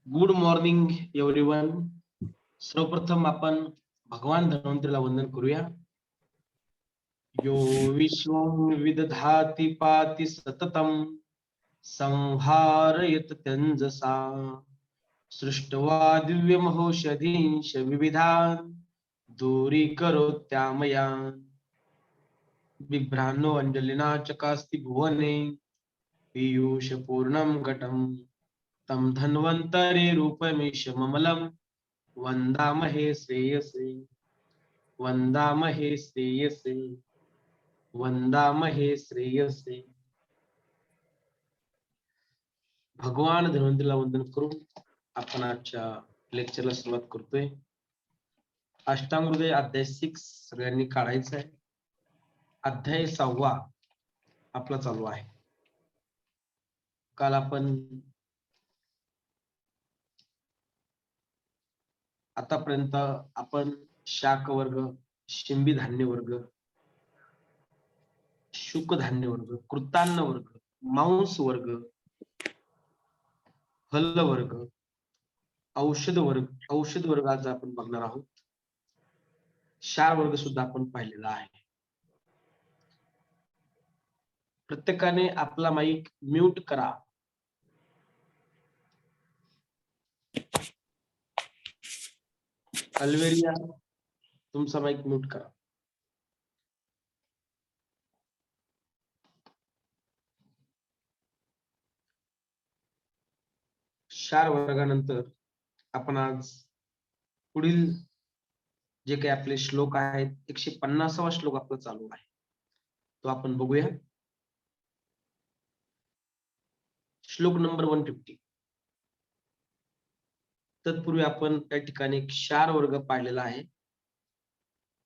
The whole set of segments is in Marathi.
Good morning everyone. सर्वप्रथम आपण भगवान धन्वंतरीला वंदन करूया. यो विश्वं विदधाति पाति सततं संहारयत त्यंजसा सृष्ट्वा दिव्यमहोषधींश विविधान् दूरीकरोत्यामयान् बिभ्राणो अंजलिना चकास्ति भुवने पीयूषपूर्णं घटं तं धन्वन्तरे रूपमेशममलं वंदामहे श्रेयसे वंदामहे श्रेयसे वंदामहे श्रेयसे. भगवान धन्वंतरीला वंदन करून आपण आजच्या लेक्चरला सुरुवात करतोय. अष्टांग हृदय अध्याय 6 सगळ्यांनी काढायचा आहे. अध्याय 6 आपला चालू आहे. काल आपण आतापर्यंत शाक वर्ग, शिंबी धान्य वर्ग, शुक धान्य वर्ग, कृतान्न वर्ग, मांस वर्ग, फल वर्ग, औषध वर्ग आज आपण बघणार आहोत. क्षार वर्ग सुद्धा आपण पाहिलेला आहे. प्रत्येकाने आपला माईक म्यूट करा. अल्वेरिया तुमचा माईक म्यूट करा. क्षार वर्गानंतर आपण आज पुढील जे काही आपले श्लोक आहेत 150वा श्लोक आपला चालू आहे तो आपण बघूया. श्लोक नंबर 150. तत्पूर्वी आपण त्या ठिकाणी क्षार वर्ग पाहिलेला आहे.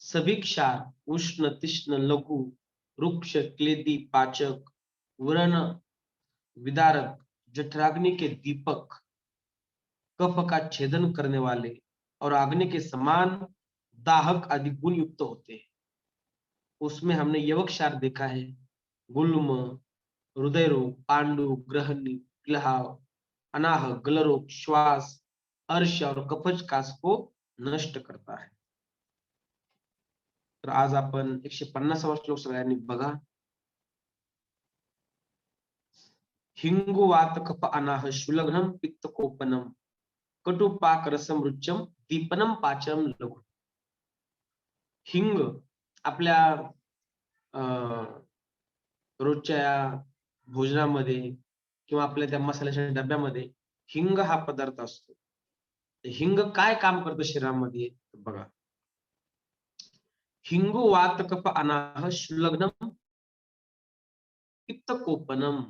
सभी क्षार उष्ण, तीक्ष्ण, लघु, वृक्ष, क्लेदी, पाचक, व्रण, विदारक, जठराग्नि के दीपक, कफ का छेदन करने वाले और अग्नि के समान दाहक आदि गुण युक्त होते हैं. उसमें हमने यवक क्षार देखा है. गुल्म, हृदय रोग, पांडु, ग्रहणी, पिलहाव, अनाह, गल रोग, श्वास, अर्श और कफज कास को नष्ट करता है. तर आज आपण 150वा श्लोक सगळ्यांनी बघा. हिंगु वात कफ अनाह शुलग्नम पित्त कोपनम कटु पाक रसम रुच्यम दीपनम पाचम लघु. हिंग आपल्या रोजच्या भोजनामध्ये किंवा आपल्या त्या मसाल्याच्या डब्यामध्ये हिंग हा पदार्थ असतो. हिंग काय काम करतं शरीरामध्ये बघा. हिंगु वात कफ अनाह शुलग्नम पित्त कोपनम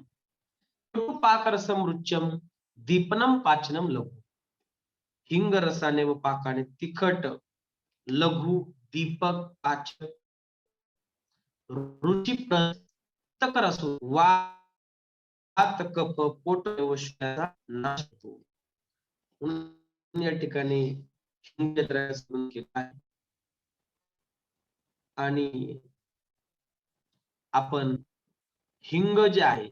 कटु पाक रसम रुच्यम दीपनम पाचनम लघु. हिंग रसाने व पाकाने तिखट, लघु, दीपक, पाचक, रुचिकर असो वात कफ पोट व श्वासाचा नाश होतो. या ठिकाणी हिंग केला आहे. आणि आपण हिंग जे आहे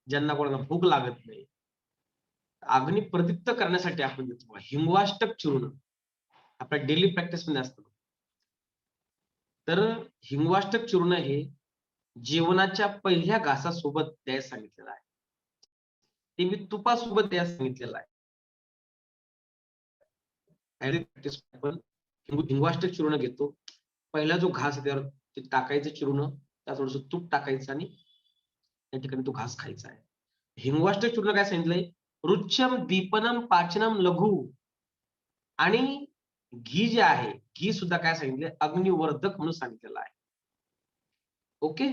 ज्यांना कोणाला भूक लागत नाही अग्नी प्रदीप्त करण्यासाठी आपण देतो हिंगवाष्टक चूर्ण. आपल्या डेली प्रॅक्टिस मध्ये असतं. तर हिंगवाष्टक चूर्ण हे जेवणाच्या पहिल्या घासासोबत द्यायला सांगितलेलं आहे. ते मी तुपासोबत द्यायला सांगितलेलं आहे. आपण हिंगवाष्टक चूर्ण घेतो. पहिला जो घास आहे त्यावर ते टाकायचं चूर्ण, त्यात थोडंसं तूप टाकायचं आणि त्या ठिकाणी तो घास खायचा आहे. हिंगवाष्टक चूर्ण काय सांगितलंय? रुच्यम, दीपनम, पाचनम, लघु. आणि घी जे आहे घी सुद्धा काय सांगितलंय? अग्निवर्धक म्हणून सांगितलेलं आहे. ओके.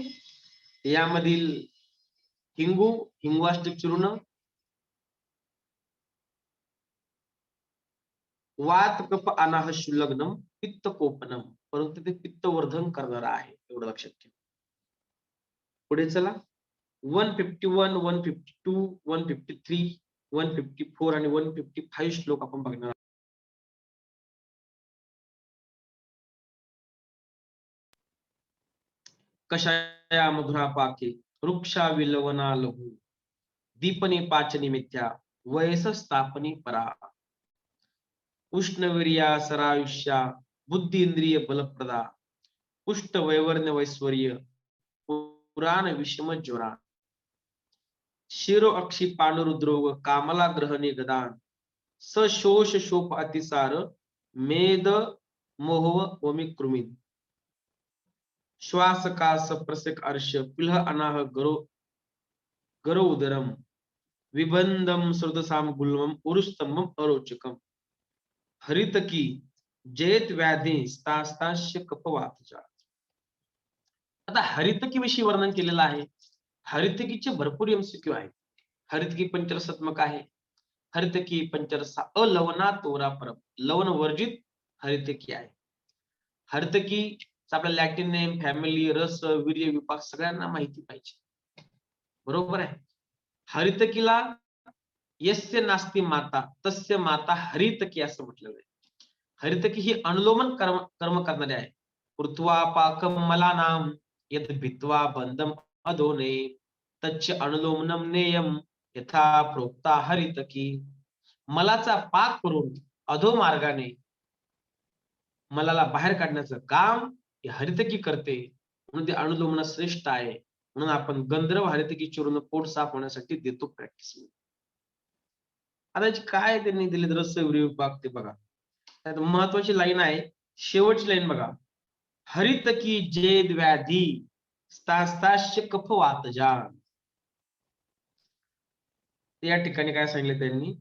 यामधील हिंगवाष्टक चूर्ण वात कफ अनाह शुलग्नम पित्त कोपनम, परंतु ते पित्तवर्धन करणार आहे एवढं लक्षात ठेवा. पुढे चला. 151, 152, 153, 154 आणि 155 श्लोक आपण बघणार. कषाया मधुरा पाके वृक्षा विलवना लघु दीपने पाचनी मिथ्या वयस स्थापनी परा, उष्णवीर्या सरायुष्या, बुद्धी इंद्रिय बलप्रदा, पुष्ट वैवर्ण्य वैश्वर्य, पुराण विषम ज्वरा, शिरो अक्षी पांडुरुद्रोग, कामला ग्रहणी गदान, सशोष शोप अतिसार, मेद मोहव वमी कृमिन, श्वास कास प्रसिक अर्श, पिलह अनाह गरो उदरम, विबंधम श्रुतसाम गुल्मम, उरुस्तंभम अरोचकम, हरितकी जयत व्याधी स्तास्ताश्य कपवातजा. आता हरितकी विषयी वर्णन केलेलं आहे. हरितकीचे भरपूर एमसीक्यू आहेत. हरितकी पंचरसात्मक आहे. हरितकी पंचरसा अलवना तोरा परम, लवण वर्जित हरितकी आहे. हरितकी आपल्या लॅटिन नेम, फॅमिली, रस, वीर्य, विपाक सगळ्यांना माहिती पाहिजे. बरोबर आहे. हरितकीला यस्य नास्ती माता तस्य माता हरितकी असं म्हटलेलं आहे. हरितकी ही अनुलोमन कर्म करणारी आहे. कृत्वा पाकम मला नाम यद भित्वा बंदम अधोने तच्च अनुलोमनम नेयम यथा प्रोक्ता हरितकी. मलाचा पाक करून अधो मार्गाने मलाला बाहेर काढण्याचं काम ही हरितकी करते, म्हणून ते अनुलोमन श्रेष्ठ आहे. म्हणून आपण गंधर्व हरितकी चूर्ण पोट साफ होण्यासाठी देतो प्रॅक्टिस. आता काय त्यांनी दिले रस विपाक ते बघा. त्यात महत्वाची लाईन आहे, शेवटची लाईन बघा. हरितकी जेद व्याधी स्तास्ताश्य कफ वातजान. या ठिकाणी काय सांगितलं त्यांनी,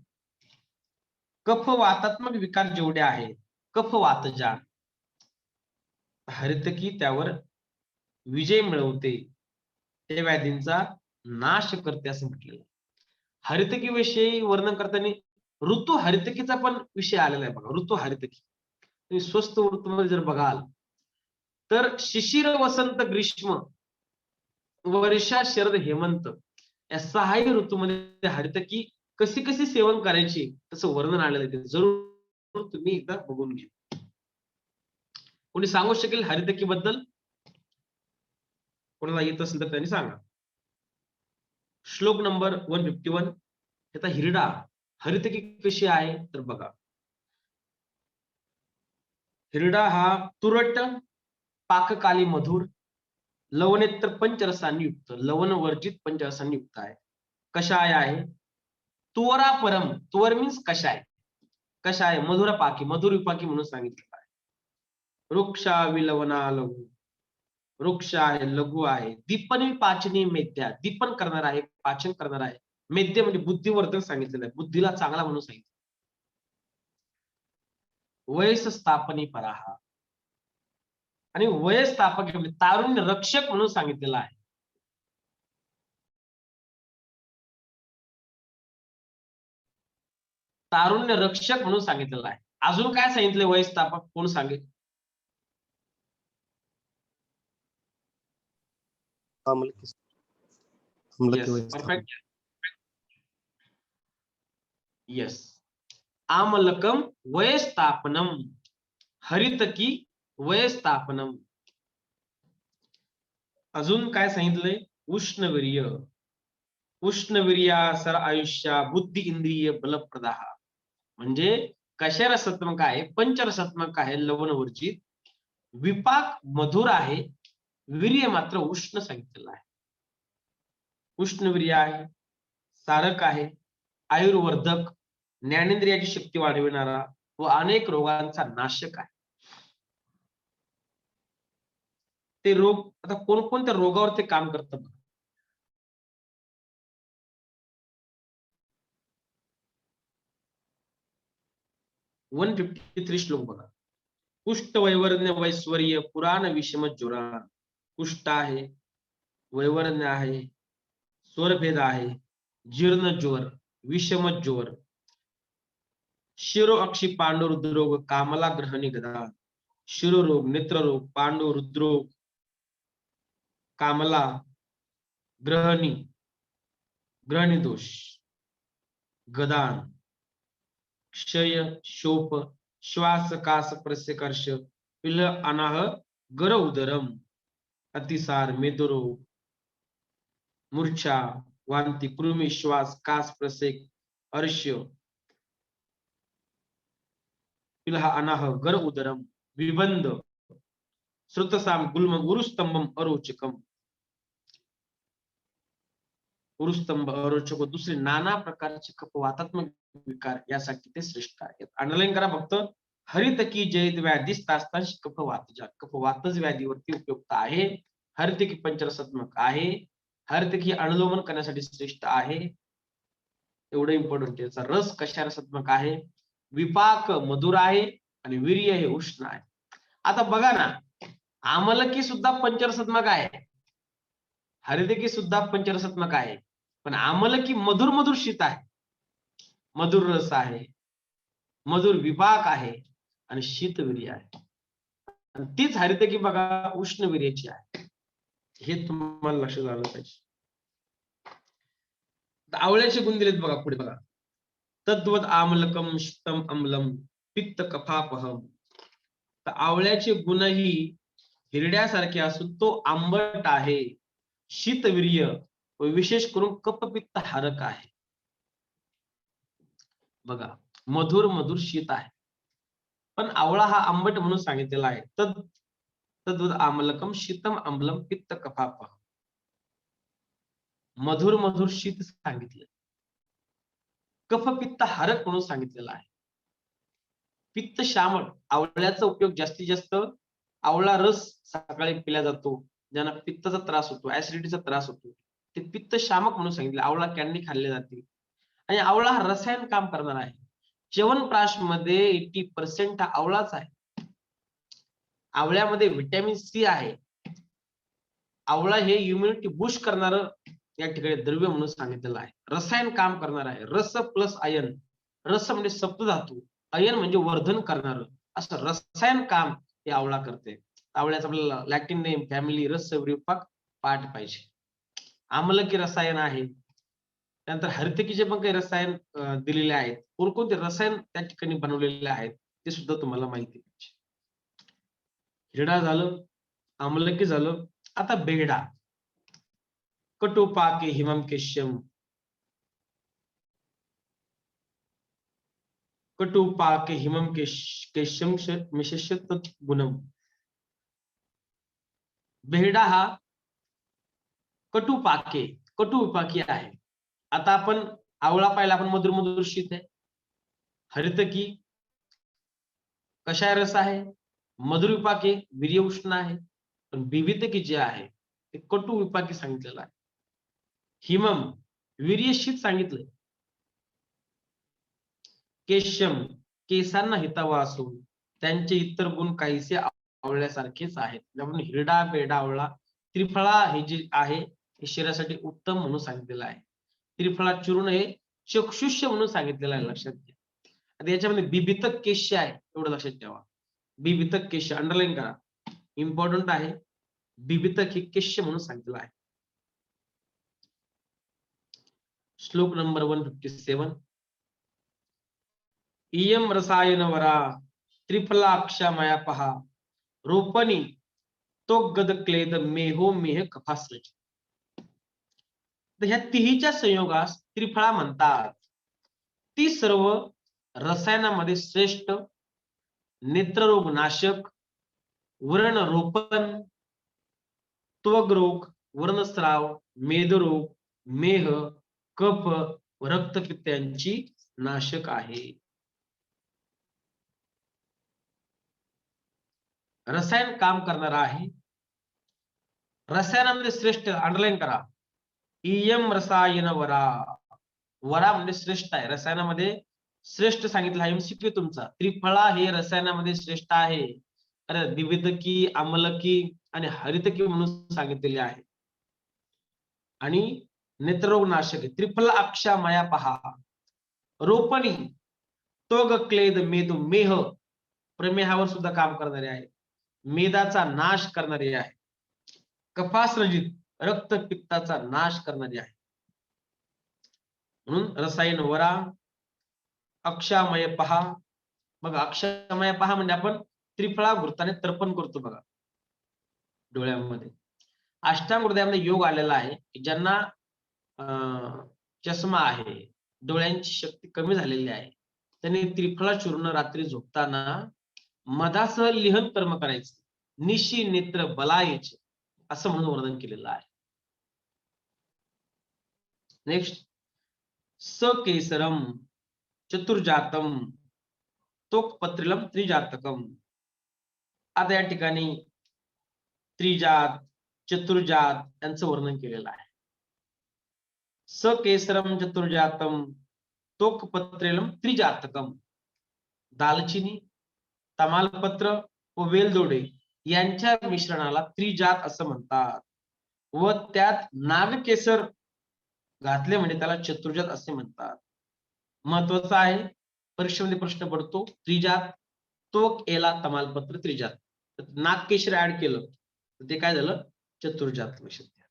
कफ वातात्मक विकार जेवढे आहेत, कफ वातजान, हरितकी त्यावर विजय मिळवते, त्या व्याधींचा नाश करते असं म्हटलेलं. हरितकी विषयी वर्णन करताना ऋतू हरितकीचा पण विषय आलेला आहे बघा. ऋतू हरितकी तुम्ही स्वस्त ऋतूमध्ये जर बघाल तर शिशिर वसंत ग्रीष्म वर्षा शरद हेमंत या 6 ऋतूमध्ये हरितकी कशी कशी सेवन करायची तसं वर्णन आलेलं आहे. जरूर तुम्ही एकदा बघून घ्या. कोणी सांगू शकेल हरितकी बद्दल? कोणाला येत असेल तर त्यांनी सांगा. श्लोक नंबर 151. आता हिरडा हरितकी कशी आहे तर बघा. हिरडा हा तुरट, पाककाली मधुर, लवणेतर पंचरसांनी युक्त, लवण वर्जित पंचरसांनी युक्त आहे. कषाय आहे. तुवरा परम, तुवर मीन्स कषाय. कषाय मधुर पाकी, मधुर विपाकी म्हणून सांगितलं आहे. वृक्षा विलवना लघु, वृक्ष आहे, लघु आहे. दीपनी पाचनी मेद्या, दीपन करणार आहे, पाचन करणार आहे. मेद्य म्हणजे बुद्धिवर्धन सांगितलेलं आहे, बुद्धीला चांगला म्हणून सांगितलं. वयस स्थापनी पराहा, आणि वयस्थापक म्हणजे तारुण्य रक्षक म्हणून सांगितलेलं आहे. तारुण्य रक्षक म्हणून सांगितलेलं आहे. अजून काय सांगितलं वयस्थापक कोण सांगेल? परफेक्ट. येस, आमलकम वयस्थापनम, हरितकी वयस्थापनम. अजून काय सांगितलंय? उष्णवीर्य, उष्णवीर्या सर आयुष्या, बुद्धी इंद्रिय बलप्रदा, म्हणजे कशारसात्मक आहे, पंचरसात्मक आहे, लवणवर्जित, विपाक मधुर आहे, वीर्य मात्र उष्ण सांगितलेलं आहे. उष्णवीर्य आहे, सारक आहे, आयुर्वर्धक, ज्ञानेंद्रियाची शक्ती वाढविणारा व अनेक रोगांचा नाशक आहे. ते रोग आता कोणकोणत्या रोगावर ते काम करतं? 153 श्लोक बघा. कुष्ठ वैवर्ण्य वैश्वर्य पुराण विषम ज्वरा. कुष्ठ आहे, वैवर्ण्य आहे, स्वरभेद आहे, जीर्ण ज्वर, विषम ज्वर, शिरो अक्षी पांडु रुद्रोग, कामला ग्रहणी गदा, शिरोरोग, नेत्ररोग, पांडु रुद्रोग, कामला, ग्रहणी, ग्रहणी दोष, गदान, क्षय, शोप, श्वास कास प्रस्यकर्ष, पिल अनाह गर उदरम, अतिसार, मेदरोग, मूर्छा, वांती, कृमी, श्वास कास प्रसेक, अर्श्य पिलह अनाह गर उदरम विबंध श्रुतसाम गुल्म गुरुस्तंभम अरोचकम गुरुस्तंभ अरोचक दुसरे नाना प्रकारचे कफवातात्मक विकार यासाठी ते श्रेष्ठ आहेत. अंडरलाईन करा फक्त. हरितकी जयत व्याधीस्तास्तांश कफवातजा कफवातज व्याधीवरती उपयुक्त आहे. हरितकी पंचरसात्मक आहे. हरितकी अनुलोमन करण्यासाठी श्रेष्ठ आहे. एवढं इम्पॉर्टंट. त्याचा रस कशा रसात्मक आहे. विपाक मधुर आहे आणि वीर्य हे उष्ण आहे. आता बघा ना, आमलकी सुद्धा पंचरसात्मक आहे, हरितकी सुद्धा पंचरसात्मक आहे, पण आमलकी मधुर मधुर शीत आहे, मधुर रस आहे, मधुर विपाक आहे आणि शीतवीर्य आहे. आणि तीच हरितकी बघा उष्णवीर्याची आहे. हे तुम्हाला लक्षात आलं पाहिजे. आवळ्याचे गुण दिलेत बघा पुढे बघा. तद्वत आमलकम शीतम अम्लम पित्त कफापहम. तर आवळ्याचे गुणही हिरड्यासारखे असून तो आंबट आहे, शीतवीर्य व विशेष करून कफपित्त हारक आहे. बघा, मधुर मधुर शीत आहे, पण आवळा हा आंबट म्हणून सांगितलेला आहे. तद्वत आमलकम शीतम अम्लम पित्त कफापहम. मधुर मधुर शीत सांगितलं, कफपित्त हारक म्हणून सांगितलेलं आहे. पित्त शामक, आवळ्याचा उपयोग जास्तीत जास्त आवळा रस सकाळी पिला जातो. ज्यांना पित्ताचा त्रास होतो, ऍसिडिटीचा त्रास होतो, ते पित्त शामक म्हणून सांगितले. आवळा कॅन्डी खाल्ले जाते आणि आवळा हा रसायन काम करणार आहे. च्यवनप्राश मध्ये 80% हा आवळाच आहे. आवळ्यामध्ये व्हिटॅमिन सी आहे. आवळा हे इम्युनिटी बूस्ट करणार या ठिकाणी द्रव्य म्हणून सांगितलेलं आहे. रसायन काम करणार आहे. रस प्लस आयन, रस म्हणजे सप्तधातू, आयन म्हणजे वर्धन करणार, असं रसायन काम हे आवळा करते. आवळ्याचं आपल्याला लॅटिन नेम फॅमिली रस विपाक पाठ पाहिजे. आम्लकी रसायन आहे. त्यानंतर हरितकीचे पण काही रसायन दिलेले आहेत. कोणकोणते रसायन त्या ठिकाणी बनवलेले आहेत ते सुद्धा तुम्हाला माहिती पाहिजे. हिरडा झालं, आम्लकी झालं. आता बेहडा. कटुपाके हिमम केश्यम, कटुपाके हिमम केश्यम मिशस्य गुणम. बेहडा हा कटुपाके, कटु विपाकी आहे. आता आपण आवळा पाहिला, आपण मधुर मधुर शीत आहे. हरितकी कषाय रस आहे, मधुर विपाके वीर्य उष्ण आहे. पण विविधकी जे आहे ते कटु विपाकी सांगितलेलं आहे. हिमम वीर्य शीत सांगितलंय. केशम केसांना हितावा असून त्यांचे इतर गुण काहीसे आवळ्यासारखेच आहेत. म्हणून हिरडा, बेडा, आवळा, त्रिफळा हे जे आहे हे शरीरासाठी उत्तम म्हणून सांगितलेलं आहे. त्रिफळा चूर्ण हे चक्षुष्य म्हणून सांगितलेलं आहे. लक्षात घ्या. आता याच्यामध्ये बिबितक केश्य आहे, एवढं लक्षात ठेवा. बिबितक केश्य अंडरलाईन करा, इम्पॉर्टंट आहे. बिबितक हे केश्य म्हणून सांगितलेलं आहे. श्लोक नंबर 157. इयम रसायन वरा त्रिफलाक्षा मया पहा रोपणी तो गद क्लेद मेहो मेह कफासृज. ह्या तिहीच्या संयोगास त्रिफळा म्हणतात. ती सर्व रसायनामध्ये श्रेष्ठ नेत्ररोग नाशक, व्रणरोपण, त्वग्रोग, वर्णस्राव, मेदरोग, मेह, कफ व रक्तपित्त यांची नाशक आहे. रसायन काम करणार आहे. रसायनामध्ये श्रेष्ठ अंडरलाईन करा. इयम रसायन वरा. वरा म्हणजे श्रेष्ठ आहे. रसायनामध्ये श्रेष्ठ सांगितलं आहे. एमसीक्यू तुमचा. त्रिफळा हे रसायनामध्ये श्रेष्ठ आहे. द्विविधकी, आम्लकी आणि हरितकी म्हणून सांगितलेले आहे. आणि नेत्ररोग नाशक त्रिफल अक्षा माया पहा. रोपणी त्वग क्लेद मेदू मेह, प्रमेहावर सुद्धा काम करणारे आहे. मेदाचा नाश करणारे आहे. कफासरजित रक्तपित्ताचा नाश करणारे आहे. म्हणून रसायन वरा, अक्षामय पहा. बघा, अक्षामय पहा म्हणजे आपण त्रिफळा घृताने तर्पण करतो बघा डोळ्यामध्ये. अष्टांग हृदयामध्ये योग आलेला आहे. ज्यांना चष्मा आहे, डोळ्यांची शक्ती कमी झालेली आहे. त्यांनी त्रिफळा चूर्ण रात्री झोपताना मधासह लिहन कर्म करायचं. निशी नेत्र बलायचे असं म्हणून वर्णन केलेलं आहे. नेक्स्ट, सकेसरम चतुर्जातम तोक्पत्रिलम त्रिजातकम. आता या ठिकाणी त्रिजात, चतुर्जात यांचं वर्णन केलेलं आहे. सकेसरम चतुर्जातम तोक्पत्रिलम त्रिजातकम. दालचिनी, तमालपत्र व वेलदोडे यांच्या मिश्रणाला त्रिजात असं म्हणतात व त्यात नागकेसर घातले म्हणजे त्याला चतुर्जात असे म्हणतात. महत्वाचं आहे, परीक्षेमध्ये प्रश्न पडतो त्रिजात, तोक एला तमालपत्र त्रिजात. नागकेशर ऍड केलं तर ते काय झालं, चतुर्जात. लक्षात घ्या.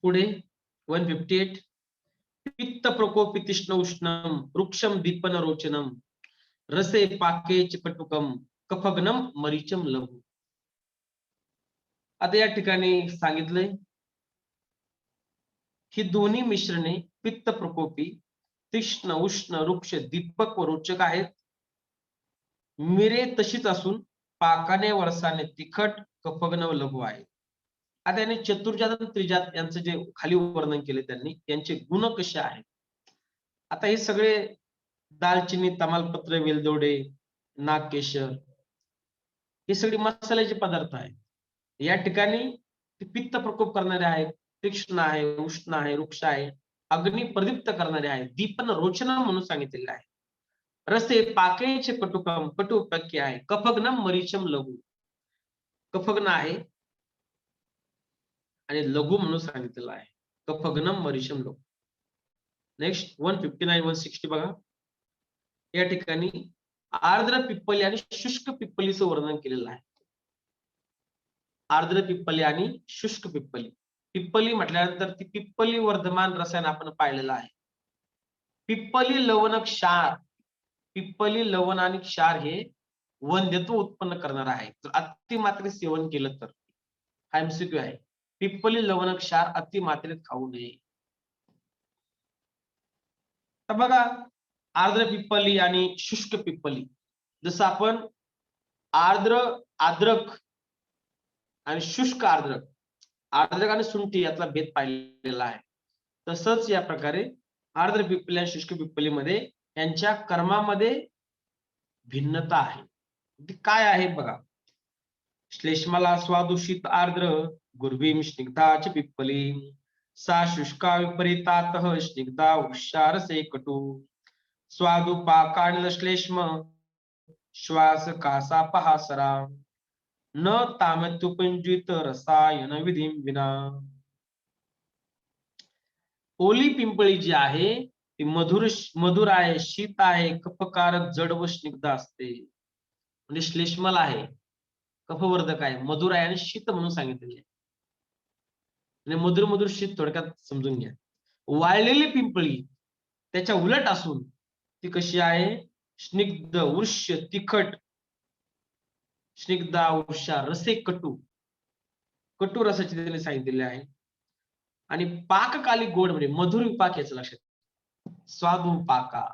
पुढे 158, पित्त प्रकोपी तीक्ष्ण उष्णम वृक्षम दीपन रोचनम रसे पाके चिकटुकम कफग्नम मरीचम लघु. आता या ठिकाणी सांगितलंय ही दोन्ही मिश्रणे पित्त प्रकोपी तीक्ष्ण उष्ण वृक्ष दीपक व रोचक आहेत. मिरे तशीच असून पाकाने व रसाने तिखट कफग्न व लघु आहे. आता यांनी चतुर्जात आणि त्रिजात यांचं जे खाली वर्णन केले त्यांनी, यांचे गुण कसे आहेत. आता हे सगळे दालचिनी, तमालपत्र, वेलदोडे, नागकेशर हे सगळे मसाल्याचे पदार्थ आहेत. या ठिकाणी पित्त प्रकोप करणारे आहेत, तीक्ष्ण आहे, उष्ण आहे, वृक्ष आहे, अग्नी प्रदीप्त करणारे आहेत, दीपन रोचनम म्हणून सांगितलेले आहे. रसे पाकेचे कटुकम कटुपक्य आहे, कफग्नम मरीचम लघु कफग्न आहे आणि लघु म्हणून सांगितलेलं आहे. कफग्नम मरीचम लघु. नेक्स्ट 159 160 बघा. या ठिकाणी आर्द्र पिप्पली आणि शुष्क पिप्पलीचं वर्णन केलेलं आहे. आर्द्र पिप्पली आणि शुष्क पिप्पली. पिप्पली म्हटल्यानंतर ती पिप्पली वर्धमान रसायन आपण पाहिलेलं आहे. पिप्पली लवण क्षार, पिप्पली लवण आणि क्षार हे वंध्यत्व उत्पन्न करणार आहे. जर अतिमात्रेत सेवन केलं तर. हा एमसीक्यू आहे. पिप्पली लवण क्षार अतिमात्रेत खाऊ नये. तर बघा, आर्द्र पिप्पली आणि शुष्क पिप्पली. जसं आपण आर्द्र आद्रक आणि शुष्क आर्द्रक, आर्द्रक आणि सुंठी यातला भेद पाहिलेला आहे. तसंच या प्रकारे आर्द्र पिप्पली आणि शुष्क पिप्पलीमध्ये यांच्या कर्मामध्ये भिन्नता आहे. ती काय आहे बघा. श्लेष्मला स्वादुषित आर्द्र गुर्वीम स्निग्धाच पिप्पली सा शुष्का विपरीतातः स्निग्धा वृक्षारसे कटु स्वादुपाकानिल श्लेष्म श्वास कासा पहासरा न तामत्युपंजित रसायन विधी विना. ओली पिंपळी जी आहे ती मधुर आहे, शीत आहे, कफकारक, जड व स्निग्ध असते. म्हणजे श्लेष्मल आहे, कफवर्धक आहे, मधुर आहे आणि शीत म्हणून सांगितलेले आहे. म्हणजे मधुर मधुर शीत थोडक्यात समजून घ्या. वाळलेली पिंपळी त्याच्या उलट असून ती कशी आहे, स्निग्ध, वृष्य, तिखट, स्निग्धा, वृषा, रसे कटू, कटू रसाचे त्याने सांगितलेले आहे. आणि पाककाली गोड म्हणजे मधुर विपाक याचं लक्षात. स्वादू पाका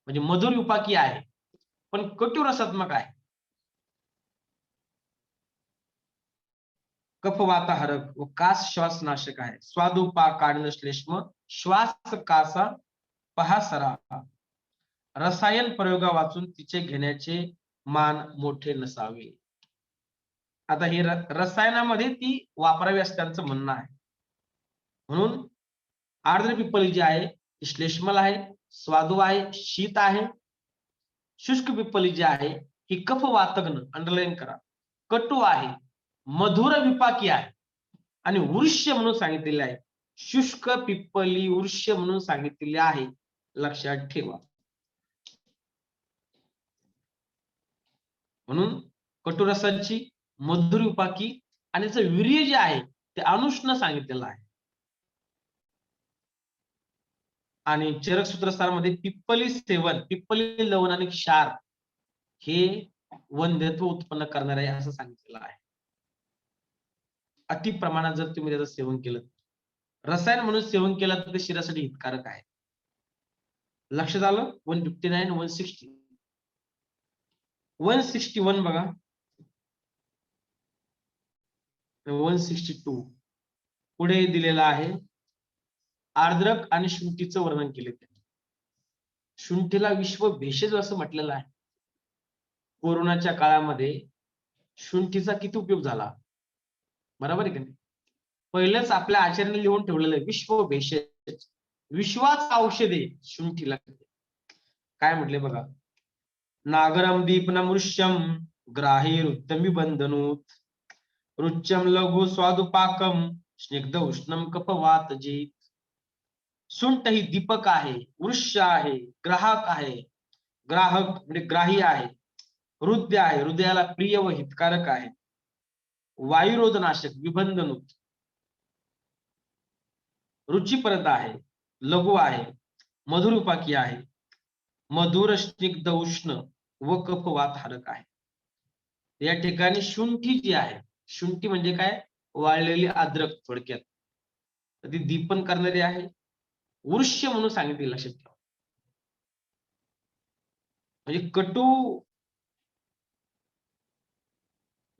म्हणजे मधुर विपाकी आहे पण कटू रसात्मक आहे. कफवाताहरक व कास श्वास नाशक आहे. स्वादू पाक श्लेष्म श्वास कासा पहासरा. रसायन प्रयोगा वाचून तिचे घेण्याचे मान मोठे नसावे. आता ही रसायनामध्ये ती वापरावी असं त्यांचं म्हणणं आहे. म्हणून आर्द्र पिप्पली जी आहे ती श्लेष्मल आहे, स्वादू आहे, शीत आहे. शुष्क पिप्पली जी आहे ही कफवातग्न, अंडरलाईन करा, कटू आहे, मधुर विपाकी आहे आणि वृष्य म्हणून सांगितलेले आहे. शुष्क पिप्पली वृष्य म्हणून सांगितलेले आहे, लक्षात ठेवा. म्हणून कटुरसाची, मधुर विपाकी आणि त्याचं वीर्य जे आहे ते अनुष्ण सांगितलेलं आहे. आणि चरक सूत्रस्थानामध्ये पिप्पली सेवन, पिप्पली लवण आणि क्षार हे वंध्यत्व उत्पन्न करणार आहे असं सांगितलेलं आहे. अति प्रमाणात जर तुम्ही त्याचं सेवन केलं रसायन म्हणून सेवन केलं तर ते शरीरासाठी हितकारक आहे. लक्षात आलं? 159, 160. 161 बघा. 162 पुढे दिलेला आहे. आर्द्रक आणि शुंठीचं वर्णन केले त्यांनी. शुंठीला विश्व भेषज असं म्हटलेलं आहे. कोरोनाच्या काळामध्ये शुंठीचा किती उपयोग झाला, बरोबर आहे की नाही? पहिलंच आपल्या आचार्याने लिहून ठेवलेलं आहे, विश्व भेषज, विश्वाच औषधे शुंठीला. काय म्हटले बघा. नागरम दीपनमृष्यम ग्राहीरुत्तमी बंधनूत रुच्यम लघु स्वादुपाकम स्निग्ध उष्णम कफवातजीत. सुंठ ही दीपक आहे, वृक्ष आहे, ग्राहक आहे, ग्राहक म्हणजे ग्राही आहे, हृदय आहे, हृदयाला प्रिय व हितकारक आहे, वायुरोधनाशक विबंधनूत, रुचिपरत आहे, लघु आहे, मधुरूपाकी आहे, मधुर स्निग्ध उष्ण व कफवातहारक आहे. या ठिकाणी शुंठी जी आहे, शुंठी म्हणजे काय, वाळलेली अद्रक थोडक्यात. तर ती दीपन करणारी आहे, वृक्ष म्हणून सांगितले, लक्षात ठेवा. म्हणजे कटू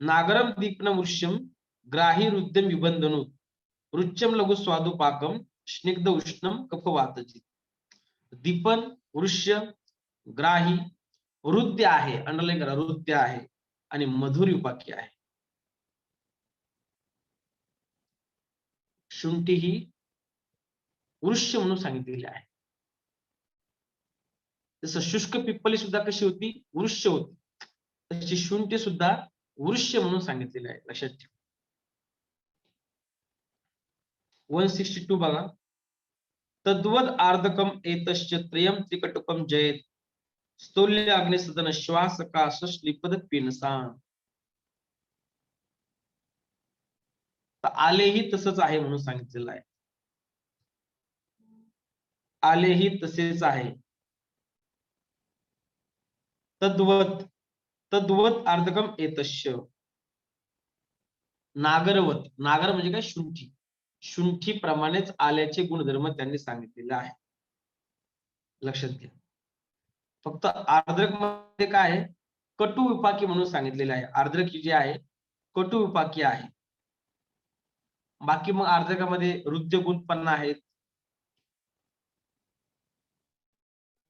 नागरम दीपन वृक्षम ग्राही रुद्यम विबंधनु रुच्यम लघु स्वादुपाकम स्निग्ध उष्णम कफवातजी. दीपन, वृक्ष, ग्राही, हृदय आहे, अंडरलाईन करा, हृदय आहे आणि मधुर उपाकी आहे. शुंठी ही वृक्ष म्हणून सांगितलेली आहे. जसं शुष्क पिप्पली सुद्धा कशी होती, वृक्ष होती, तशी शुंठी सुद्धा वृक्ष म्हणून सांगितलेले आहे, लक्षात ठेवा. 162 बघा. तद्वद आर्धकम एतश्च त्रयम त्रिकटुकम जयेत स्तोल्य अग्निसदन श्वास काश श्लीपद पिनसान. तर आलेही तसंच आहे म्हणून सांगितलेलं आहे. आलेही तसेच आहे. तद्वत, तद्वत आर्धकम एतश्च. नागरवत, नागर म्हणजे काय, शुंठी, शुंठीप्रमाणेच आल्याचे गुणधर्म त्यांनी सांगितलेले आहे, लक्षात घ्या. फक्त आर्द्रक मध्ये काय आहे, कटू विपाकी म्हणून सांगितलेले आहे. आर्द्रक जी आहे कटू विपाकी आहे. बाकी मग आर्द्रकामध्ये हृदय गुण पण आहेत.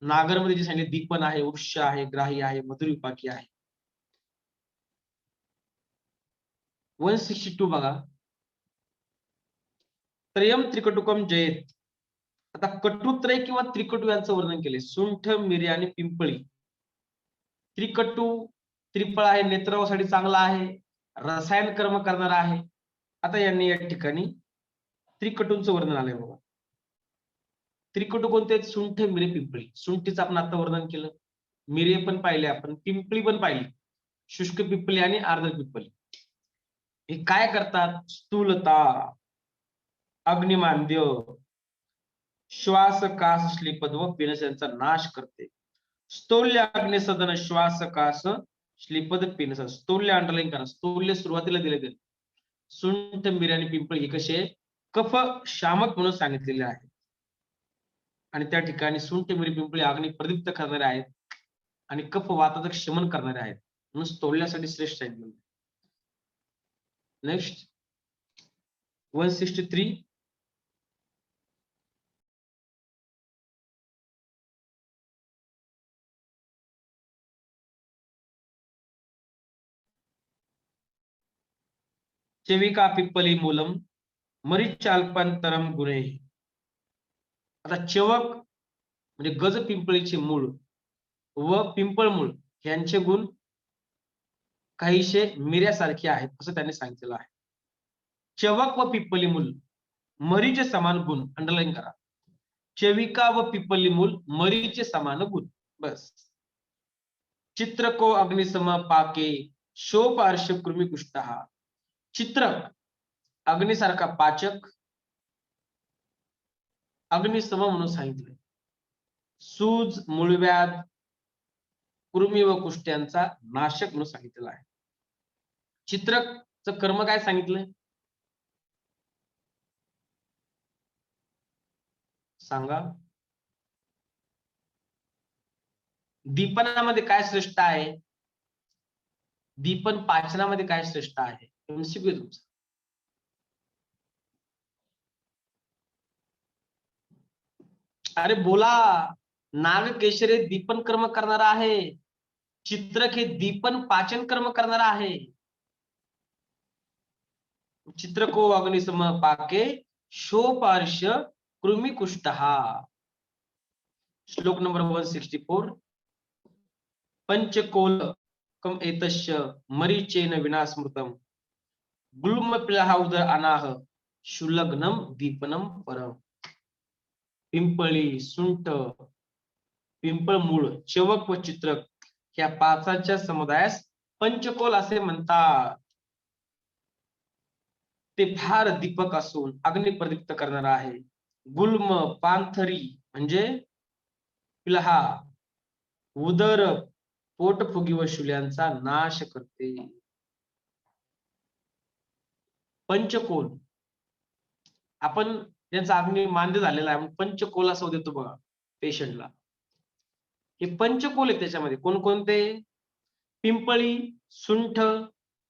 नागरमध्ये जे सांगितले दीपन आहे, वृक्ष आहे, ग्राही आहे, मधुर विपाकी आहे. 162 बघा. त्रयम त्रिकटुकम जयेत. आता कटुत्रय किंवा त्रिकटू यांचं वर्णन केले. सुंठ, मिरी आणि पिंपळी. त्रिकटू, त्रिफळ आहे, नेत्रासाठी चांगला आहे, रसायन कर्म करणारा आहे. आता यांनी या ठिकाणी त्रिकटूंचं वर्णन आलंय बघा. त्रिकटू कोणते, सुंठ, मिरी, पिंपळी. सुंठीचं आपण आता वर्णन केलं, मिरी पण पाहिले आपण, पिंपळी पण पाहिली, शुष्क पिंपळी आणि आर्द्र पिंपळी. हे काय करतात, स्थूलता, अग्निमांद्य, श्वास कास श्लीपद व पिनस यांचा नाश करते. स्तोल्य अग्निसदन श्वास कास श्लीपद पिनस. स्तोल्य अंडरलाईन करा, स्तोल्य सुरुवातीला दिले गेले. सुंठ, मिरी आणि पिंपळी हे कसे कफ शामक म्हणून सांगितलेले आहे. आणि त्या ठिकाणी सुंठ, मिरी, पिंपळी अग्नी प्रदीप्त करणारे आहेत आणि कफ वाताचं शमन करणारे आहेत, म्हणून स्तोल्यासाठी श्रेष्ठ आहेत. नेक्स्ट 163. चेविका पिप्पली मूलम मरीचाल्पंतरम गुणे. आता चवक म्हणजे गज पिंपळीचे मूळ व पिंपळ मूळ यांचे गुण काहीशे मिऱ्यासारखे आहेत असं त्यांनी सांगितलेलं आहे. चवक व पिप्पली मूल मरीचे समान गुण, अंडरलाईन करा. चविका व पिप्पली मूल मरीचे समान गुण, बस. चित्रको अग्निसम पाके शोपार्श कृमी कुष्ठहा. चित्रक अग्निसारखा पाचक, अग्निसम म्हणून सांगितले. सूज, मूळव्याध, कृमी व कुष्ठ्यांचा नाशक म्हणून सांगितलेला आहे. चित्रकचं कर्म काय सांगितलंय, सांगा. दीपनामध्ये काय श्रेष्ठ आहे? दीपन पाचनामध्ये काय श्रेष्ठ आहे? एमसीक्यू तुमचा. अरे बोला. नागकेशरी दीपन कर्म करणारा आहे. चित्रक हे दीपन पाचन कर्म करणारा आहे. चित्रको अग्निसम पाके शोपार्श कृमिकुष्टहा. श्लोक नंबर 164. पंचकोलकम एतस्य मरीचेन विना स्मृतम गुल्म पिलहा उदर अनाह शुलग्नम दीपनम परम. पिंपळी, सुंठ, पिंपळमूळ, चवक व चित्रक ह्या पाचाच्या समुदायास पंचकोल असे म्हणतात. ते फार दीपक असून अग्नी प्रदीप्त करणार आहे. गुल्म, पांथरी म्हणजे पिलहा, उदर, पोटफुगी व शूल्यांचा नाश करते. पंचकोल आपण ज्यांचा अग्नी मान्य झालेला आहे पंचकोल असं देतो बघा पेशंटला. हे पंचकोल आहे त्याच्यामध्ये. कोणकोणते? पिंपळी, सुंठ,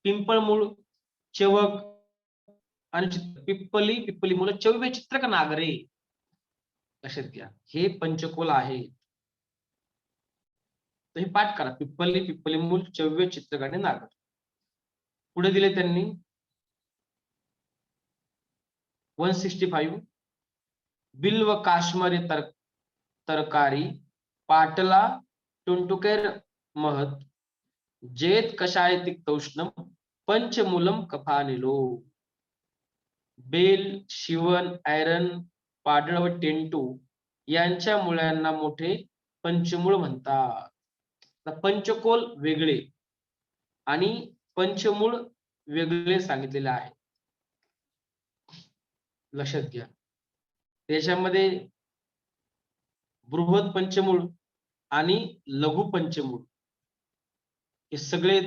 पिंपळमूळ, चवक आणि पिप्पली मुलं चव्य चित्रक नागरे. लक्षात घ्या हे पंचकोल आहे. तर हे पाठ करा. पिप्पली मूल चव्य चित्रक आणि नागर. पुढे दिले त्यांनी 165. बिल्व काश्मीरी तरकारी पाटला टुंटुकेर महत जेत कषाय तिक्तौष्णम पंचमूलम कफानिलो. बेल, शिवन, आयरन, पाडळ व टेंटू यांच्या मुळ्यांना मोठे पंचमूळ म्हणतात. पंचकोल वेगळे आणि पंचमूळ वेगळे सांगितलेले आहे. लक्षात घ्या. त्याच्यामध्ये बृहत पंचमूळ आणि लघु पंचमूळ हे सगळे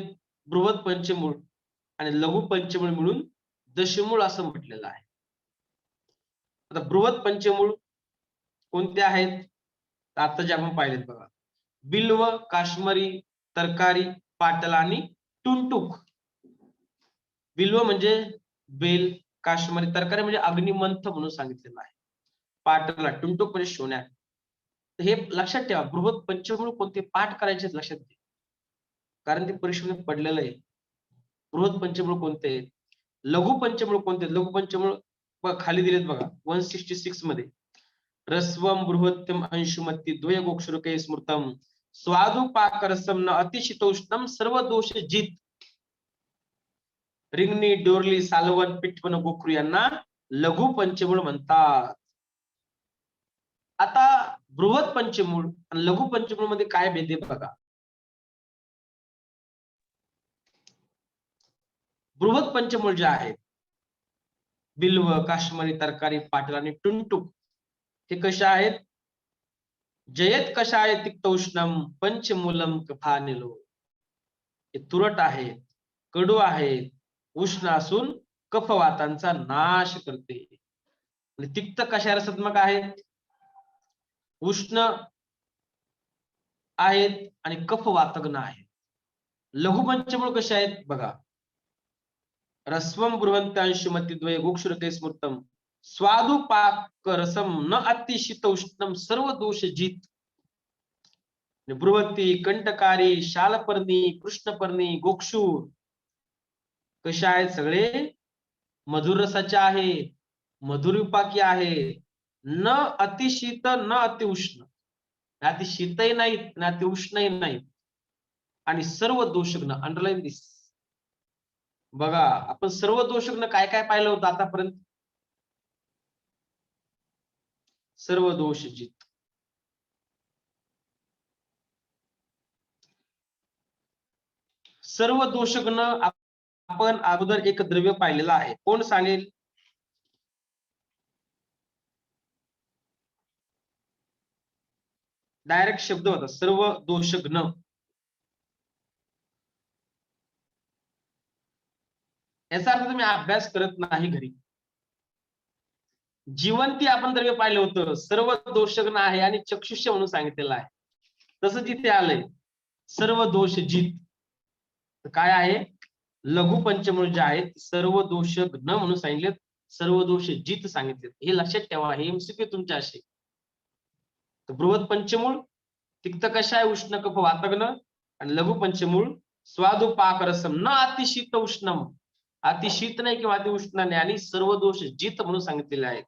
बृहत पंचमूळ आणि लघु पंचमूळ मिळून दशमूळ असं म्हटलेलं आहे. आता बृहत पंचमूळ कोणते आहेत? आता जे आपण पाहिलेत बघा. बिल्व, काश्मीरी तरकारी पाटला आणि टुंटुक. बिल्व म्हणजे बेल, काश्मीरी तरकारी म्हणजे अग्निमंथ म्हणून सांगितलेलं आहे. पाटला, टुंटुक म्हणजे सोन्या. हे लक्षात ठेवा. बृहत पंचमूळ कोणते पाठ करायचे लक्षात घ्या, कारण ते परीक्षेमध्ये पडलेलं आहे. बृहत पंचमूळ कोणते? लघु पंचमूळ कोणते? लघु पंचमूळ खाली दिलेत बघा 166 मध्ये. रस्वम बृहत्यम अंशुमती द्वय गोक्षुरके स्मृतम स्वादु पाकरसम न अतिशितोष्णम सर्व दोष जित. रिंगणी, डोरली, सालवन, पिठवण, गोखरू यांना लघु पंचमूळ म्हणतात. आता बृहत पंचमूळ आणि लघु पंचमूळ मध्ये काय भेद आहे बघा. बृहत पंचमूळ जे आहेत बिल्व, काश्मीरी तरकारी पाटला आणि टुंटुक हे कशा आहेत? जयत कषाय तिक्तौष्णम पंचमूलम कफानिलो. हे तुरट आहेत, कडू आहेत, उष्ण असून कफवातांचा नाश करते. आणि तिक्त कशा रसात्मक आहेत? उष्ण आहेत आणि कफवातग्न आहेत. लघु पंचमूळ कशा आहेत बघा. रस्वम बृहंतांशुमती द्वय गोक्षुरके स्मृतम स्वादु पाक रसम न अतिशितौष्णम सर्व दोष जित. बृहती, कंटकारी, शालपर्णी, कृष्णपर्णी, गोक्षूर कशा आहेत? सगळे मधुर रसाचे आहेत, मधुरविपाकी आहेत. न अतिशीत न अतिउष्ण. अति शीतही नाहीत ना अति उष्णही नाहीत. आणि सर्व दोषग्न. अंडरलाईन दिस. बघा आपण सर्व दोषग्न काय काय पाहिलं होतं आतापर्यंत? सर्व दोष जित. सर्व दोषग्न आपण अगोदर एक द्रव्य पाहिलेला आहे. कोण सांगेल? डायरेक्ट शब्द होता सर्व दोषग्न. याचा अर्थ तुम्ही अभ्यास करत नाही घरी. जिवंती आपण द्रव्य पाहिलं होतं, सर्व दोषग्न आहे आणि चक्षुष्य म्हणून सांगितलेलं आहे. तसं तिथे आलंय सर्व दोष जित. तर काय आहे, लघु पंचमूळ जे आहेत सर्व दोष न म्हणून सांगितलेत, सर्व दोष जित सांगितलेत. हे लक्षात ठेवा, हे एमसीक्यू तुमच्या असे. तर बृहत पंचमूळ तिक्त कषाय उष्ण कफ वातग्न, आणि लघु पंचमूळ स्वादु पाक रसम न अतिशीत उष्णम, अतिशीत नाही किंवा अति उष्ण नाही, आणि सर्व दोष जित म्हणून सांगितलेले आहेत.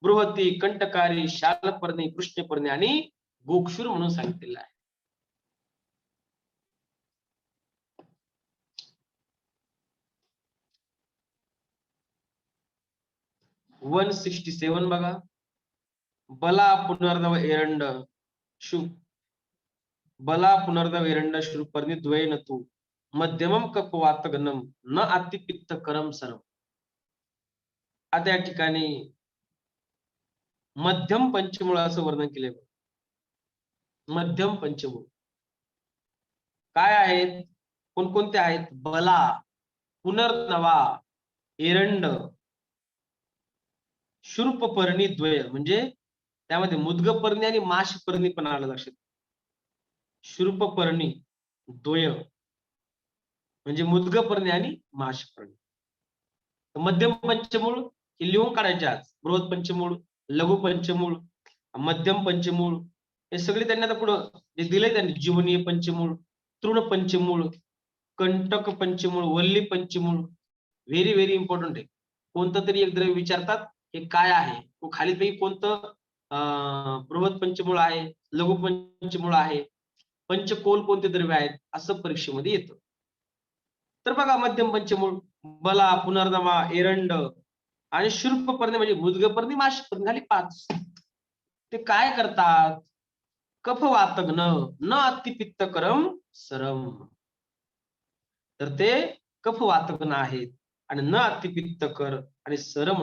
बृहती, कंटकारी, शालपर्णी, कृष्णपर्णी आणि गोक्षुर म्हणून सांगितलेलं आहे. वन 167 बघा. बला पुनर्दव एरंड शु बला पुनर्दव एरंड श्रुपर्णी द्वयन तू मध्यमम कपवातगनम न अतिपित्त करम सर्व. आता या ठिकाणी मध्यम पंचमूळाचं वर्णन केलंय. मध्यम पंचमूळ काय आहेत, कोणकोणते आहेत? बला, पुनर्नवा, एरंड, शूर्पपर्णी द्वय, म्हणजे त्यामध्ये मुद्गपर्णी आणि माशपर्णी पण आलं लक्षात. शूर्पपर्णी द्वय म्हणजे मुद्गपर्णी आणि माशपर्णी. मध्यम पंचमूळ हे लिहून काढायचे आज. बृहत पंचमूळ, लघु पंचमूळ, मध्यम पंचमूळ, हे सगळे त्यांनी आता पुढं जे दिलंय त्यांनी, जीवनीय पंचमूळ, तृण पंचमूळ, कंटक पंचमूळ, वल्ली पंचमूळ. व्हेरी व्हेरी इम्पॉर्टंट आहे. कोणतं तरी एक द्रव्य विचारतात हे काय आहे, तो खाली पैकी कोणतं बृहत पंचमूळ आहे, लघु पंचमूळ आहे, पंचकोल कोणते द्रव्य आहेत, असं परीक्षेमध्ये येतं. तर बघा, मध्यम पंचमूळ बला, पुनर्नमा, एरंड आणि शूर्पपर्णी म्हणजे मुद्गपर्णी, माशपर्णी झाली 5. ते काय करतात? कफवातग्न न अतिपित्तकरम सरम. तर ते कफवातग्न आहेत आणि न अतिपित्तकर आणि सरम